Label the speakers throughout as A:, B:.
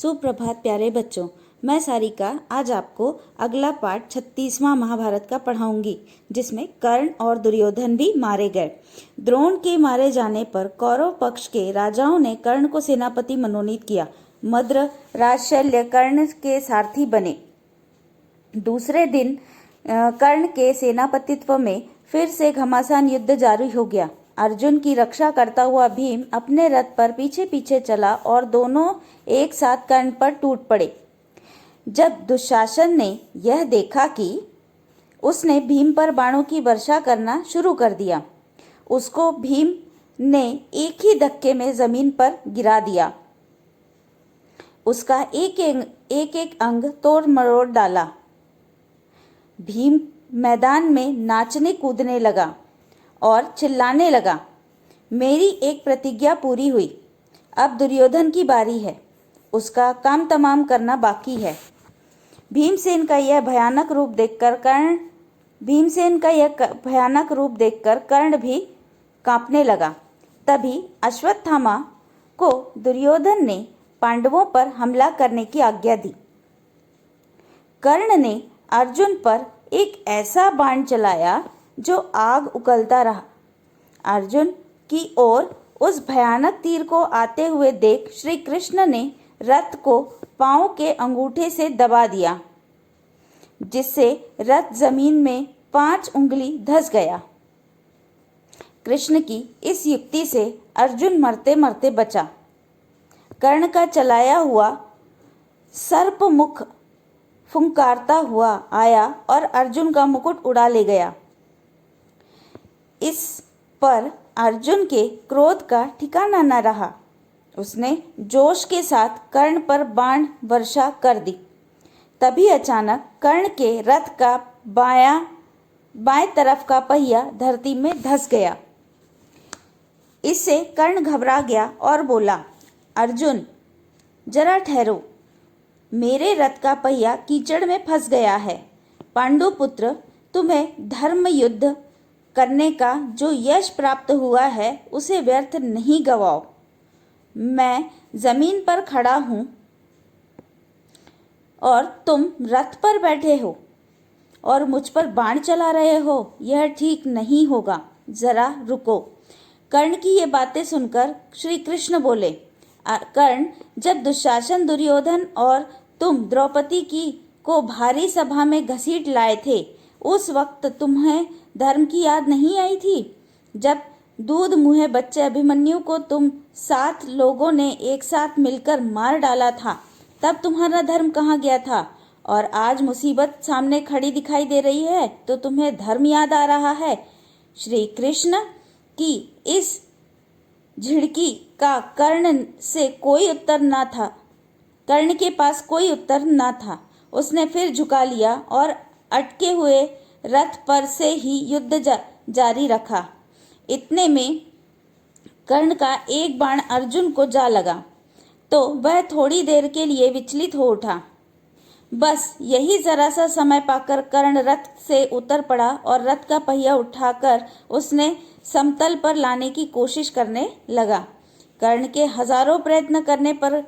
A: सुप्रभात प्यारे बच्चों, मैं सारिका आज आपको अगला पाठ 36वां महाभारत का पढ़ाऊंगी, जिसमें कर्ण और दुर्योधन भी मारे गए। द्रोण के मारे जाने पर कौरव पक्ष के राजाओं ने कर्ण को सेनापति मनोनीत किया। मद्र राजशल्य कर्ण के सारथी बने। दूसरे दिन कर्ण के सेनापतित्व में फिर से घमासान युद्ध जारी हो गया। अर्जुन की रक्षा करता हुआ भीम अपने रथ पर पीछे पीछे चला और दोनों एक साथ कर्ण पर टूट पड़े। जब दुशासन ने यह देखा कि उसने भीम पर बाणों की वर्षा करना शुरू कर दिया, उसको भीम ने एक ही धक्के में जमीन पर गिरा दिया। उसका एक एक अंग तोड़ मरोड़ डाला। भीम मैदान में नाचने कूदने लगा और चिल्लाने लगा, मेरी एक प्रतिज्ञा पूरी हुई, अब दुर्योधन की बारी है, उसका काम तमाम करना बाकी है। भीमसेन का यह भयानक रूप देखकर कर्ण भी कांपने लगा। तभी अश्वत्थामा को दुर्योधन ने पांडवों पर हमला करने की आज्ञा दी। कर्ण ने अर्जुन पर एक ऐसा बाण चलाया जो आग उगलता रहा। अर्जुन की ओर उस भयानक तीर को आते हुए देख श्री कृष्ण ने रथ को पांव के अंगूठे से दबा दिया, जिससे रथ जमीन में 5 उंगली धंस गया। कृष्ण की इस युक्ति से अर्जुन मरते मरते बचा। कर्ण का चलाया हुआ सर्प मुख फुंकारता हुआ आया और अर्जुन का मुकुट उड़ा ले गया। इस पर अर्जुन के क्रोध का ठिकाना न रहा। उसने जोश के साथ कर्ण पर बाण वर्षा कर दी। तभी अचानक कर्ण के रथ का बाएं तरफ का पहिया धरती में धंस गया। इससे कर्ण घबरा गया और बोला, अर्जुन जरा ठहरो, मेरे रथ का पहिया कीचड़ में फंस गया है। पांडुपुत्र, तुम्हें धर्म युद्ध करने का जो यश प्राप्त हुआ है उसे व्यर्थ नहीं गवाओ। मैं जमीन पर खड़ा हूं और तुम रथ पर बैठे हो और मुझ पर बाण चला रहे हो, यह ठीक नहीं होगा, जरा रुको। कर्ण की ये बातें सुनकर श्री कृष्ण बोले, कर्ण, जब दुशासन, दुर्योधन और तुम द्रौपदी को भारी सभा में घसीट लाए थे, उस वक्त तुम्हें धर्म की याद नहीं आई थी? जब दूध मुँहे बच्चे अभिमन्यु को तुम 7 लोगों ने एक साथ मिलकर मार डाला था, तब तुम्हारा धर्म कहाँ गया था? और आज मुसीबत सामने खड़ी दिखाई दे रही है तो तुम्हें धर्म याद आ रहा है? श्री कृष्ण की इस झिड़की का कर्ण के पास कोई उत्तर न था। उसने फिर झुका लिया और अटके हुए रथ पर से ही युद्ध जारी रखा। इतने में कर्ण का एक बाण अर्जुन को जा लगा तो वह थोड़ी देर के लिए विचलित हो उठा। बस यही जरा सा समय पाकर कर्ण रथ से उतर पड़ा और रथ का पहिया उठाकर उसने समतल पर लाने की कोशिश करने लगा। कर्ण के हजारों प्रयत्न करने पर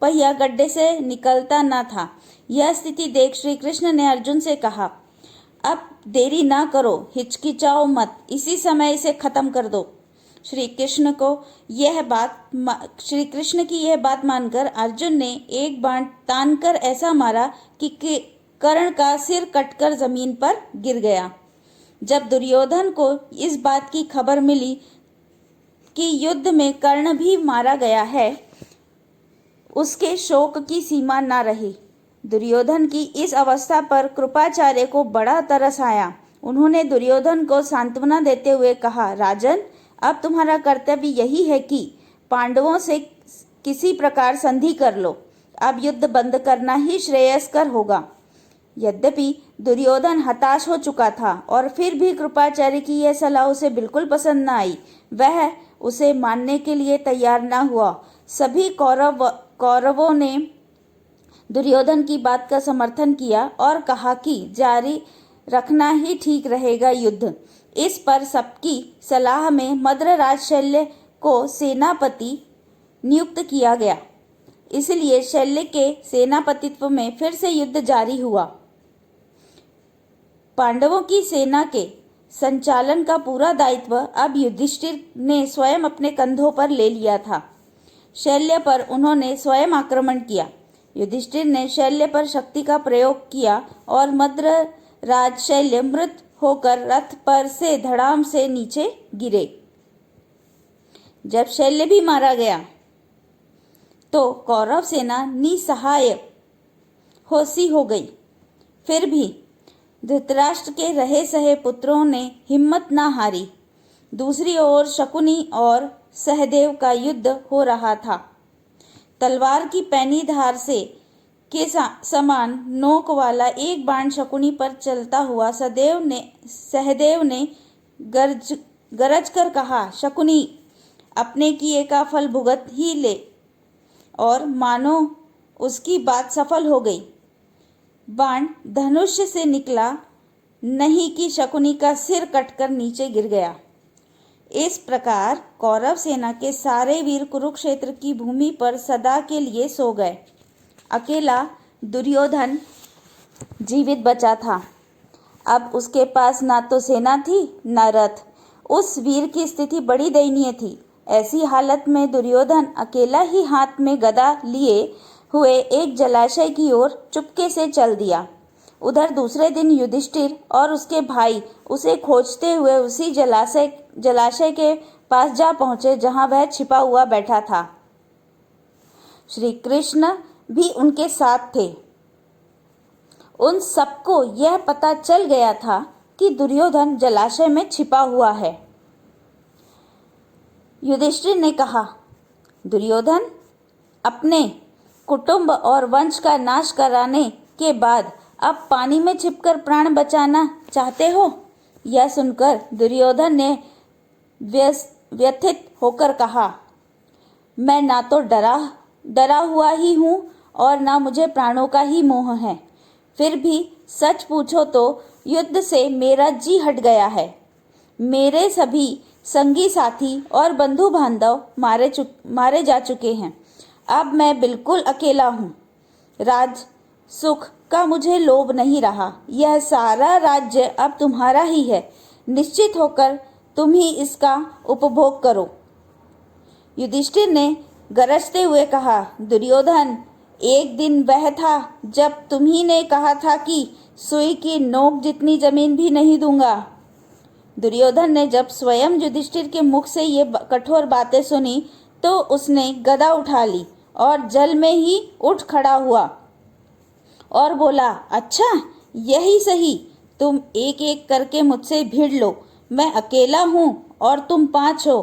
A: पहिया गड्ढे से निकलता न था। यह स्थिति देख श्री कृष्ण ने अर्जुन से कहा, अब देरी ना करो, हिचकिचाओ मत, इसी समय इसे खत्म कर दो। श्री कृष्ण की यह बात मानकर अर्जुन ने एक बाण तानकर ऐसा मारा कि कर्ण का सिर कटकर जमीन पर गिर गया। जब दुर्योधन को इस बात की खबर मिली कि युद्ध में कर्ण भी मारा गया है, उसके शोक की सीमा न रही। दुर्योधन की इस अवस्था पर कृपाचार्य को बड़ा तरस आया। उन्होंने दुर्योधन को सांत्वना देते हुए कहा, राजन, अब तुम्हारा कर्तव्य यही है कि पांडवों से किसी प्रकार संधि कर लो। अब युद्ध बंद करना ही श्रेयस्कर होगा। यद्यपि दुर्योधन हताश हो चुका था और फिर भी कृपाचार्य की यह सलाह उसे बिल्कुल पसंद न आई। वह उसे मानने के लिए तैयार न हुआ। सभी कौरवों ने दुर्योधन की बात का समर्थन किया और कहा कि जारी रखना ही ठीक रहेगा युद्ध। इस पर सबकी सलाह में मद्र राजशल्य को सेनापति नियुक्त किया गया। इसलिए शल्य के सेनापतित्व में फिर से युद्ध जारी हुआ। पांडवों की सेना के संचालन का पूरा दायित्व अब युधिष्ठिर ने स्वयं अपने कंधों पर ले लिया था। शल्य पर उन्होंने स्वयं आक्रमण किया। युधिष्ठिर ने शल्य पर शक्ति का प्रयोग किया और मद्रराज शल्य मृत होकर रथ पर से धड़ाम से नीचे गिरे। जब शल्य भी मारा गया तो कौरव सेना निसहाय होशी हो गई। फिर भी धृतराष्ट्र के रहे सहे पुत्रों ने हिम्मत न हारी। दूसरी ओर शकुनी और सहदेव का युद्ध हो रहा था। तलवार की पैनी धार से के समान नोक वाला एक बाण शकुनी पर चलता हुआ सहदेव ने गरज कर कहा, शकुनी अपने किए का फल भुगत ही ले। और मानो उसकी बात सफल हो गई। बाण धनुष से निकला नहीं कि शकुनी का सिर कटकर नीचे गिर गया। इस प्रकार कौरव सेना के सारे वीर कुरुक्षेत्र की भूमि पर सदा के लिए सो गए। अकेला दुर्योधन जीवित बचा था। अब उसके पास ना तो सेना थी न रथ। उस वीर की स्थिति बड़ी दयनीय थी। ऐसी हालत में दुर्योधन अकेला ही हाथ में गदा लिए हुए एक जलाशय की ओर चुपके से चल दिया। उधर दूसरे दिन युधिष्ठिर और उसके भाई उसे खोजते हुए उसी जलाशय के पास जा पहुंचे जहां वह छिपा हुआ बैठा था। श्री कृष्ण भी उनके साथ थे। उन सबको यह पता चल गया था कि दुर्योधन जलाशय में छिपा हुआ है। युधिष्ठिर ने कहा, दुर्योधन, अपने कुटुंब और वंश का नाश कराने के बाद अब पानी में छिपकर प्राण बचाना चाहते हो? यह सुनकर दुर्योधन ने व्यथित होकर कहा, मैं ना तो डरा हुआ ही हूँ और ना मुझे प्राणों का ही मोह है। फिर भी सच पूछो तो युद्ध से मेरा जी हट गया है। मेरे सभी संगी साथी और बंधु बांधव मारे जा चुके हैं। अब मैं बिल्कुल अकेला हूँ। राज सुख का मुझे लोभ नहीं रहा। यह सारा राज्य अब तुम्हारा ही है। निश्चित होकर तुम ही इसका उपभोग करो। युधिष्ठिर ने गरजते हुए कहा, दुर्योधन, एक दिन वह था जब तुम ही ने कहा था कि सुई की नोक जितनी जमीन भी नहीं दूंगा। दुर्योधन ने जब स्वयं युधिष्ठिर के मुख से ये कठोर बातें सुनी तो उसने गदा उठा ली और जल में ही उठ खड़ा हुआ और बोला, अच्छा यही सही, तुम एक एक करके मुझसे भिड़ लो। मैं अकेला हूँ और तुम 5 हो।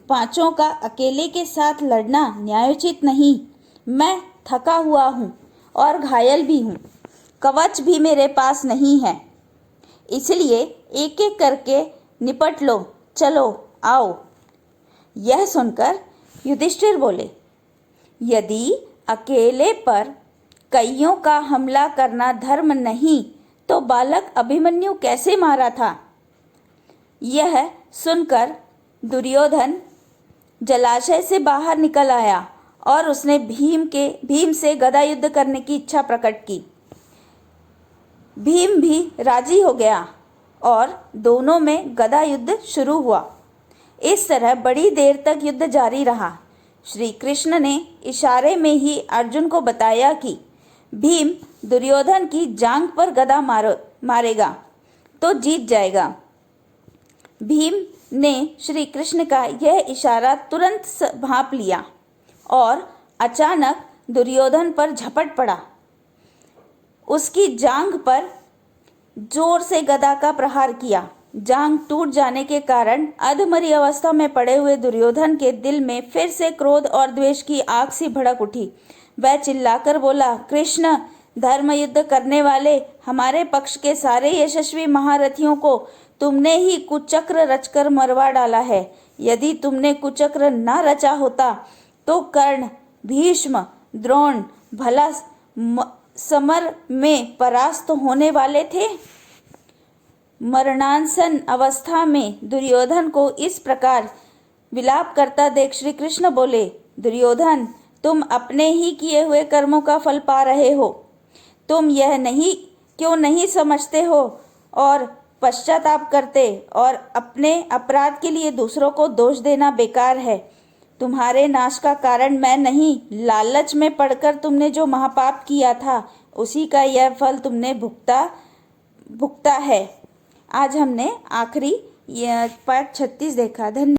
A: 5 का अकेले के साथ लड़ना न्यायोचित नहीं। मैं थका हुआ हूँ और घायल भी हूँ। कवच भी मेरे पास नहीं है। इसलिए एक एक करके निपट लो। चलो आओ। यह सुनकर युधिष्ठिर बोले, यदि अकेले पर कईयों का हमला करना धर्म नहीं तो बालक अभिमन्यु कैसे मारा था? यह सुनकर दुर्योधन जलाशय से बाहर निकल आया और उसने भीम से गदा युद्ध करने की इच्छा प्रकट की। भीम भी राजी हो गया और दोनों में गदा युद्ध शुरू हुआ। इस तरह बड़ी देर तक युद्ध जारी रहा। श्री कृष्ण ने इशारे में ही अर्जुन को बताया कि भीम दुर्योधन की जांघ पर गदा मारेगा तो जीत जाएगा। भीम ने श्री कृष्ण का यह इशारा तुरंत भांप लिया और अचानक दुर्योधन पर झपट पड़ा। उसकी जांघ पर जोर से गदा का प्रहार किया। जांघ टूट जाने के कारण अधमरी अवस्था में पड़े हुए दुर्योधन के दिल में फिर से क्रोध और द्वेष की आग सी भड़क उठी। वह चिल्लाकर बोला, कृष्ण, धर्म युद्ध करने वाले हमारे पक्ष के सारे यशस्वी महारथियों को तुमने ही कुचक्र रचकर मरवा डाला है। यदि तुमने कुचक्र न रचा होता तो कर्ण, भीष्म, द्रोण भला समर में परास्त होने वाले थे। मरणासन अवस्था में दुर्योधन को इस प्रकार विलाप करता देख श्री कृष्ण बोले, दुर्योधन, तुम अपने ही किए हुए कर्मों का फल पा रहे हो। तुम यह क्यों नहीं समझते हो और पश्चाताप करते, और अपने अपराध के लिए दूसरों को दोष देना बेकार है। तुम्हारे नाश का कारण मैं नहीं, लालच में पड़कर तुमने जो महापाप किया था उसी का यह फल तुमने भुगता है। आज हमने आखिरी पाठ 36 देखा। धन्यवाद।